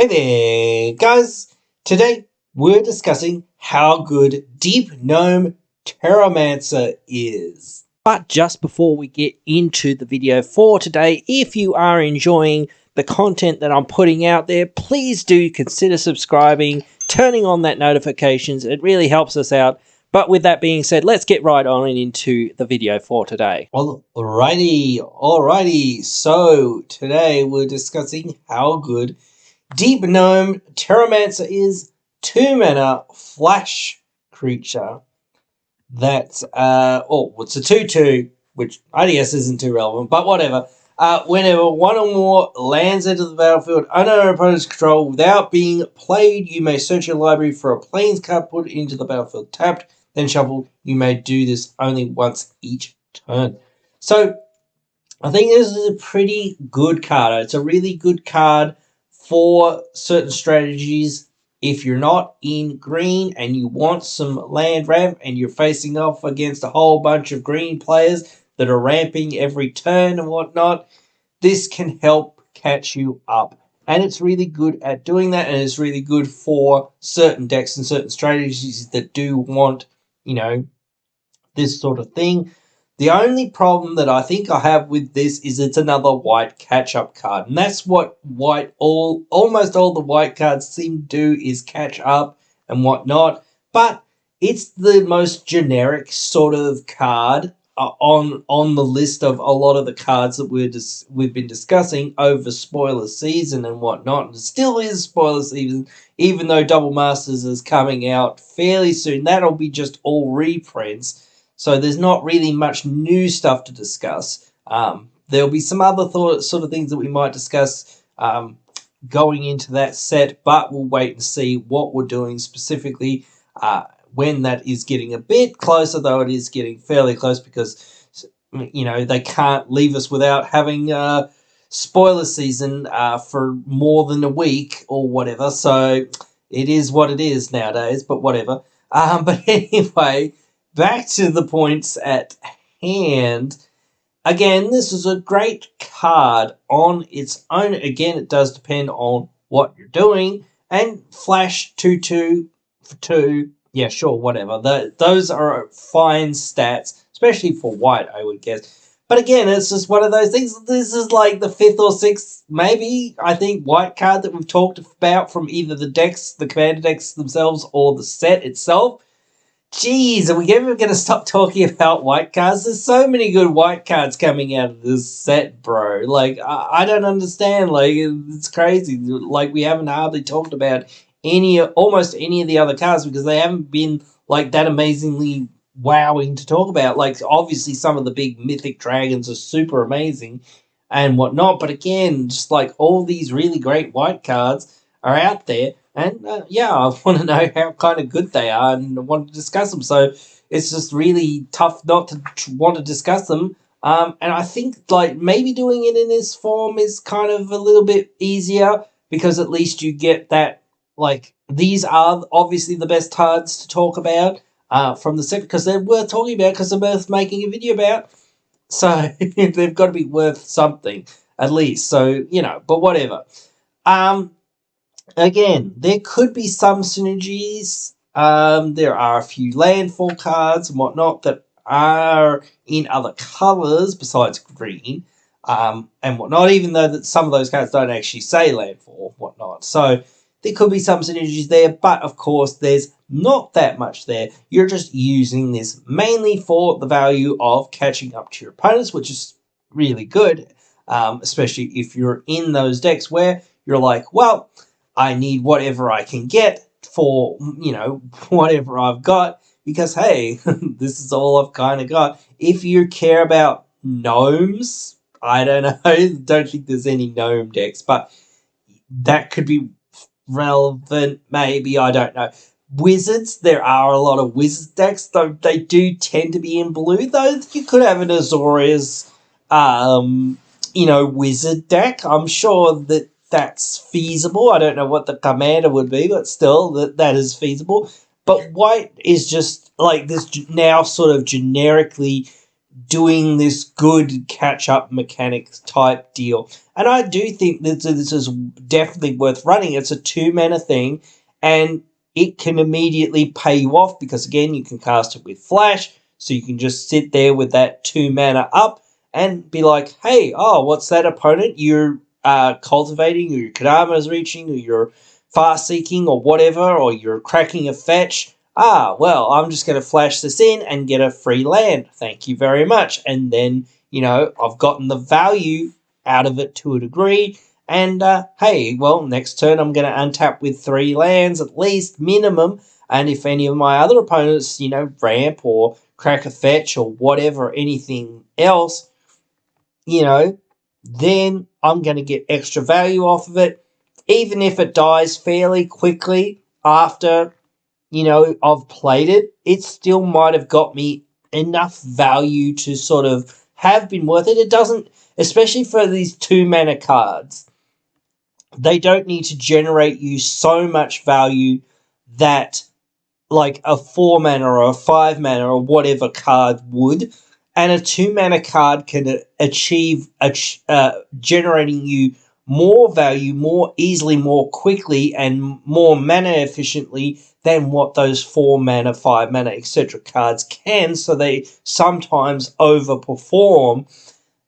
Hey there, guys! Today we're discussing how good Deep Gnome Terramancer is. But just before we get into the video for today, if you are enjoying the content that I'm putting out there, please do consider subscribing, turning on that notifications. It really helps us out. But with that being said, let's get right on into the video for today. Alrighty. So today we're discussing how good Deep Gnome Terramancer is 2-mana flash creature that's it's a 2/2, which I guess isn't too relevant, but whatever. Whenever one or more lands into the battlefield under an opponent's control without being played, you may search your library for a plains card, put it into the battlefield tapped, then shuffle. You may do this only once each turn. So I think this is a pretty good card. It's a really good card for certain strategies. If you're not in green and you want some land ramp and you're facing off against a whole bunch of green players that are ramping every turn and whatnot, this can help catch you up. And it's really good at doing that, and it's really good for certain decks and certain strategies that do want, this sort of thing. The only problem that I think I have with this is it's another white catch-up card. And that's what almost all the white cards seem to do, is catch up and whatnot. But it's the most generic sort of card on the list of a lot of the cards that we've been discussing over spoiler season and whatnot. And it still is spoiler season, even though Double Masters is coming out fairly soon. That'll be just all reprints. So there's not really much new stuff to discuss. There'll be some other sort of things that we might discuss going into that set, but we'll wait and see what we're doing specifically when that is getting a bit closer, though it is getting fairly close because, they can't leave us without having spoiler season for more than a week or whatever. So it is what it is nowadays, but whatever. But anyway, back to the points at hand. Again, this is a great card on its own. Again, it does depend on what you're doing. And flash 2/2 for 2. Yeah, sure, whatever. Those are fine stats, especially for white, I would guess. But again, it's just one of those things. This is like the 5th or 6th, maybe, I think, white card that we've talked about from either the decks, the commander decks themselves, or the set itself. Jeez, are we ever going to stop talking about white cards? There's so many good white cards coming out of this set, bro. Like, I don't understand. Like, it's crazy. Like, we haven't hardly talked about almost any of the other cards because they haven't been, like, that amazingly wowing to talk about. Like, obviously, some of the big mythic dragons are super amazing and whatnot. But again, just like all these really great white cards are out there. And, I want to know how kind of good they are and I want to discuss them. So it's just really tough not to want to discuss them. And I think, like, maybe doing it in this form is kind of a little bit easier because at least you get that, like, these are obviously the best cards to talk about from the set because they're worth talking about because they're worth making a video about. So they've got to be worth something at least. So, but whatever. Again, there could be some synergies. There are a few landfall cards and whatnot that are in other colours besides green and whatnot, even though that some of those cards don't actually say landfall and whatnot. So there could be some synergies there, but of course there's not that much there. You're just using this mainly for the value of catching up to your opponents, which is really good, especially if you're in those decks where you're like, well, I need whatever I can get for, whatever I've got because, hey, this is all I've kind of got. If you care about gnomes, I don't know. Don't think there's any gnome decks, but that could be relevant maybe. I don't know. Wizards, there are a lot of wizard decks, though they do tend to be in blue, though. You could have an Azorius, wizard deck. I'm sure that that's feasible. I don't know what the commander would be, but still, that is feasible. But white is just like this now sort of generically doing this good catch-up mechanics type deal. And I do think that this is definitely worth running. It's a 2-mana thing, and it can immediately pay you off because, again, you can cast it with Flash, so you can just sit there with that 2-mana up and be like, hey, oh, what's that opponent you're cultivating, or your Kadama's reaching, or you're far-seeking, or whatever, or you're cracking a fetch. Ah, well, I'm just going to flash this in and get a free land. Thank you very much. And then, I've gotten the value out of it to a degree. And, hey, well, next turn I'm going to untap with 3 lands at least, minimum. And if any of my other opponents, ramp or crack a fetch or whatever, anything else, then I'm going to get extra value off of it. Even if it dies fairly quickly after I've played it, it still might have got me enough value to sort of have been worth it. It doesn't, especially for these 2-mana cards, they don't need to generate you so much value that like a 4-mana or a 5-mana or whatever card would. And a 2-mana card can achieve generating you more value more easily, more quickly, and more mana efficiently than what those 4-mana, 5-mana, etc. cards can. So they sometimes overperform.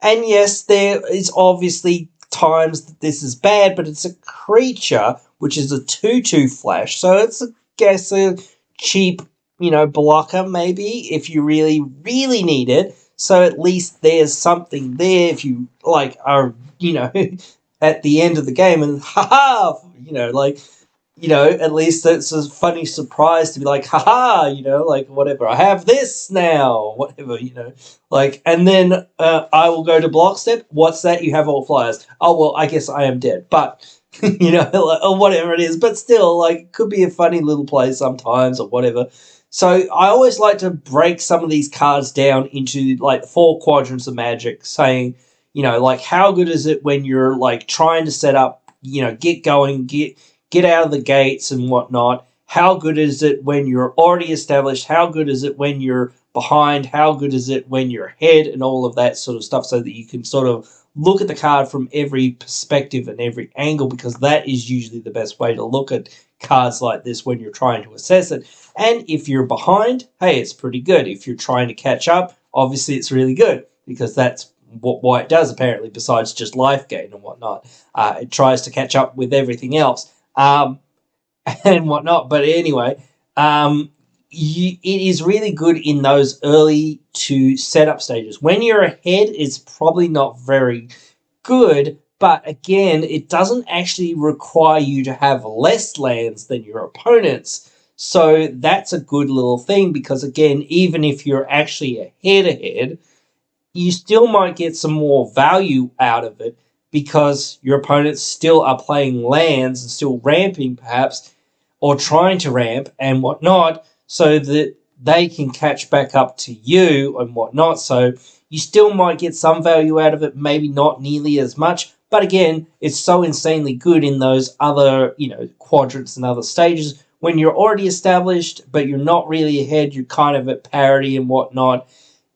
And yes, there is obviously times that this is bad, but it's a creature, which is a 2/2 flash. So it's, I guess, a cheap, blocker maybe if you really, really need it. So at least there's something there if you, are, at the end of the game and, haha, at least it's a funny surprise to be like, haha, whatever, I have this now, whatever, and then I will go to block step. What's that? You have all flyers. Oh, well, I guess I am dead, but, or whatever it is, but still, it could be a funny little play sometimes or whatever. So I always like to break some of these cards down into, the 4 quadrants of Magic, saying, how good is it when you're, trying to set up, get going, get out of the gates and whatnot. How good is it when you're already established? How good is it when you're behind? How good is it when you're ahead? And all of that sort of stuff, so that you can sort of look at the card from every perspective and every angle, because that is usually the best way to look at cards like this when you're trying to assess it. And if you're behind, hey, it's pretty good. If you're trying to catch up, obviously it's really good, because that's what it does, apparently, besides just life gain and whatnot. It tries to catch up with everything else. And whatnot. But anyway, it is really good in those early to setup stages. When you're ahead, it's probably not very good. But again, it doesn't actually require you to have less lands than your opponents. So that's a good little thing, because again, even if you're actually ahead, you still might get some more value out of it, because your opponents still are playing lands and still ramping perhaps, or trying to ramp and whatnot, so that they can catch back up to you and whatnot. So you still might get some value out of it, maybe not nearly as much. But again, it's so insanely good in those other, quadrants and other stages. When you're already established, but you're not really ahead, you're kind of at parity and whatnot,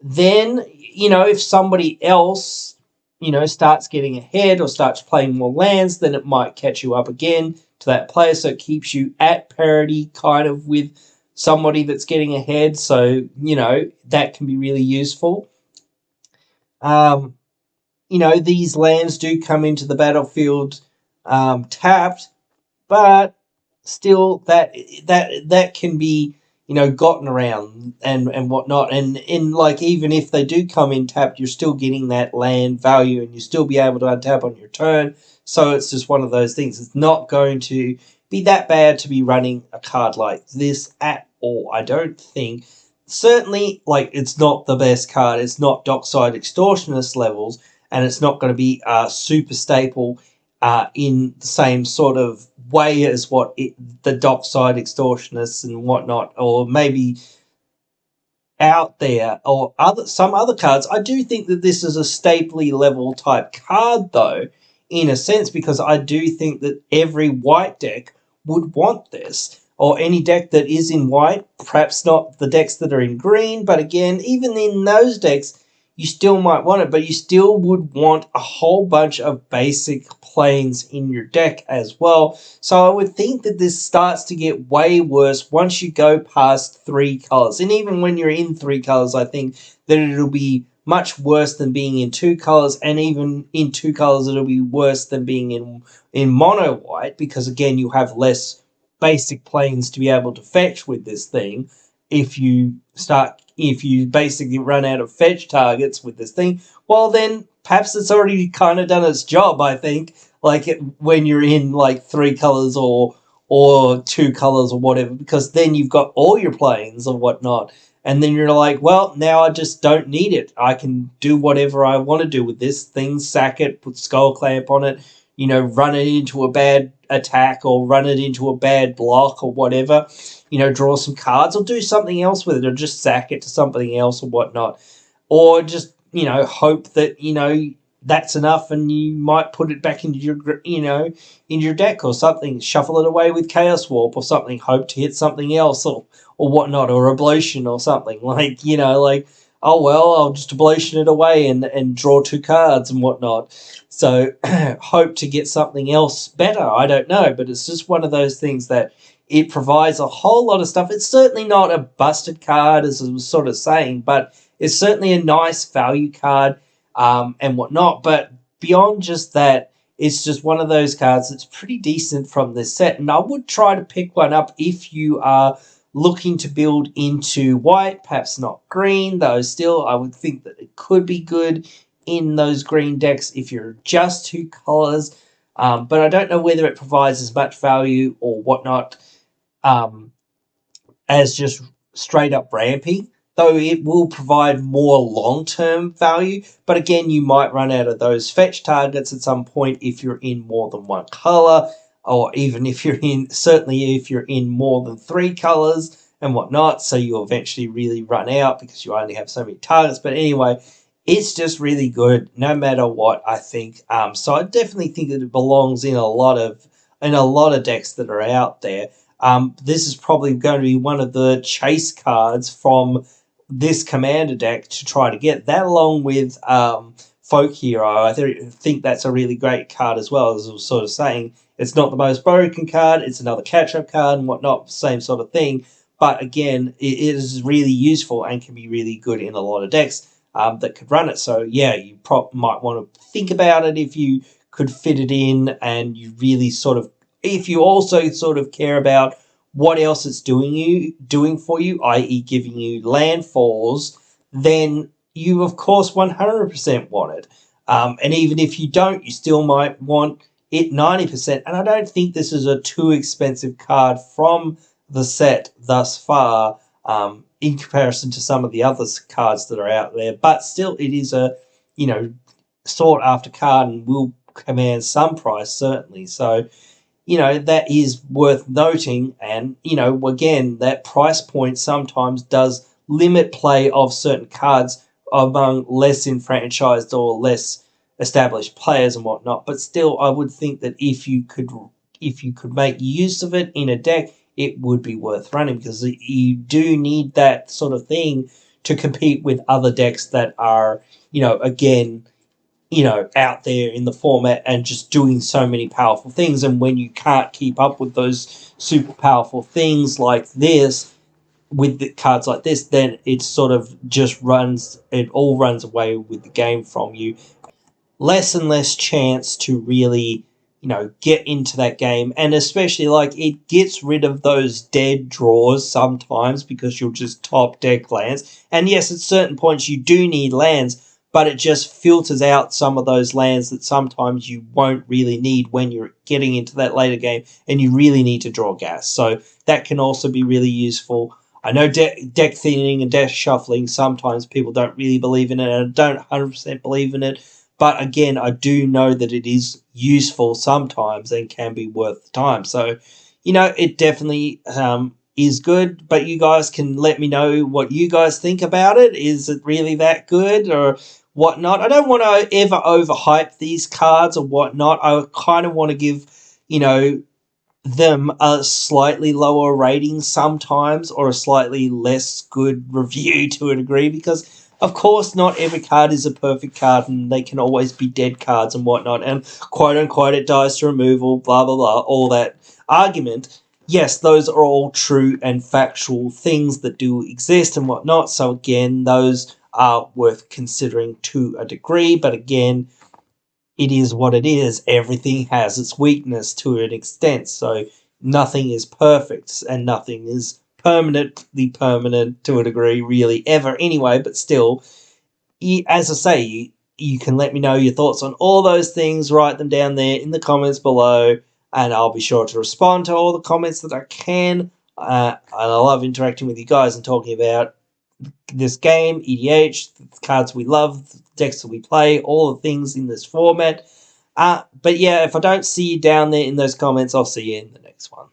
then, if somebody else, starts getting ahead or starts playing more lands, then it might catch you up again to that player. So it keeps you at parity kind of with somebody that's getting ahead. So, that can be really useful. These lands do come into the battlefield tapped, but still that can be, gotten around and whatnot. And even if they do come in tapped, you're still getting that land value, and you still be able to untap on your turn. So it's just one of those things. It's not going to be that bad to be running a card like this at all, I don't think. Certainly, it's not the best card. It's not Dockside Extortionist levels, and it's not going to be super staple in the same sort of way as what the Dockside Extortionists and whatnot, or maybe out there, or some other cards. I do think that this is a staply level type card, though, in a sense, because I do think that every white deck would want this, or any deck that is in white. Perhaps not the decks that are in green, but again, even in those decks, you still might want it, but you still would want a whole bunch of basic planes in your deck as well. So I would think that this starts to get way worse once you go past 3 colors. And even when you're in 3 colors, I think that it'll be much worse than being in 2 colors, and even in 2 colors it'll be worse than being in mono white, because again you have less basic planes to be able to fetch with this thing. If you basically run out of fetch targets with this thing, well then perhaps it's already kind of done its job, I think, when you're in like 3 colors or 2 colors or whatever, because then you've got all your planes or whatnot, and then you're like, well, now I just don't need it. I can do whatever I want to do with this thing, sack it, put skull clamp on it, run it into a bad attack or run it into a bad block or whatever, draw some cards or do something else with it, or just sack it to something else or whatnot. Or just, hope that, that's enough and you might put it back into your deck or something, shuffle it away with Chaos Warp or something, hope to hit something else or whatnot, or Ablation or something. Oh well, I'll just Ablation it away and draw 2 cards and whatnot. So hope to get something else better. I don't know, but it's just one of those things that it provides a whole lot of stuff. It's certainly not a busted card, as I was sort of saying, but it's certainly a nice value card and whatnot. But beyond just that, it's just one of those cards that's pretty decent from this set. And I would try to pick one up if you are looking to build into white, perhaps not green, though still I would think that it could be good in those green decks if you're just 2 colors. But I don't know whether it provides as much value or whatnot as just straight up ramping, though it will provide more long-term value. But again, you might run out of those fetch targets at some point if you're in more than 1 color, or even certainly if you're in more than 3 colors and whatnot, so you'll eventually really run out because you only have so many targets. But anyway, it's just really good no matter what, I think. So I definitely think that it belongs in a lot of decks that are out there. This is probably going to be one of the chase cards from this commander deck to try to get that, along with Folk Hero. I think that's a really great card as well, as I was sort of saying. It's not the most broken card, it's another catch-up card and whatnot, same sort of thing. But again, it is really useful and can be really good in a lot of decks that could run it. So yeah, you might want to think about it if you could fit it in, and you really if you also sort of care about what else it's doing for you, i.e. giving you landfalls, then you of course 100% want it. And even if you don't, you still might want it 90%. And I don't think this is a too expensive card from the set thus far, in comparison to some of the other cards that are out there. But still, it is a, sought after card and will command some price, certainly. So, that is worth noting. And, again, that price point sometimes does limit play of certain cards among less enfranchised or less established players and whatnot. But still, I would think that if you could make use of it in a deck, it would be worth running, because you do need that sort of thing to compete with other decks that are, again, out there in the format and just doing so many powerful things. And when you can't keep up with those super powerful things like this, with the cards like this, then it sort of it all runs away with the game from you. Less and less chance to really, get into that game. And especially, it gets rid of those dead draws sometimes, because you'll just top deck lands. And yes, at certain points you do need lands, but it just filters out some of those lands that sometimes you won't really need when you're getting into that later game and you really need to draw gas. So that can also be really useful. I know deck thinning and deck shuffling, sometimes people don't really believe in it, and I don't 100% believe in it. But again, I do know that it is useful sometimes and can be worth the time. So, it definitely is good. But you guys can let me know what you guys think about it. Is it really that good or whatnot? I don't want to ever overhype these cards or whatnot. I kind of want to give, them a slightly lower rating sometimes, or a slightly less good review to a degree, because Of course, not every card is a perfect card, and they can always be dead cards and whatnot, and quote unquote it dies to removal, blah blah blah, all that argument. Yes, those are all true and factual things that do exist and whatnot, so again, those are worth considering to a degree, but again, it is what it is. Everything has its weakness to an extent, so nothing is perfect and nothing is permanently permanent to a degree, really, ever anyway, but still, as I say, you can let me know your thoughts on all those things, write them down there in the comments below, and I'll be sure to respond to all the comments that I can. And I love interacting with you guys and talking about this game, EDH, the cards we love, the decks that we play, all the things in this format. But yeah, if I don't see you down there in those comments, I'll see you in the next one.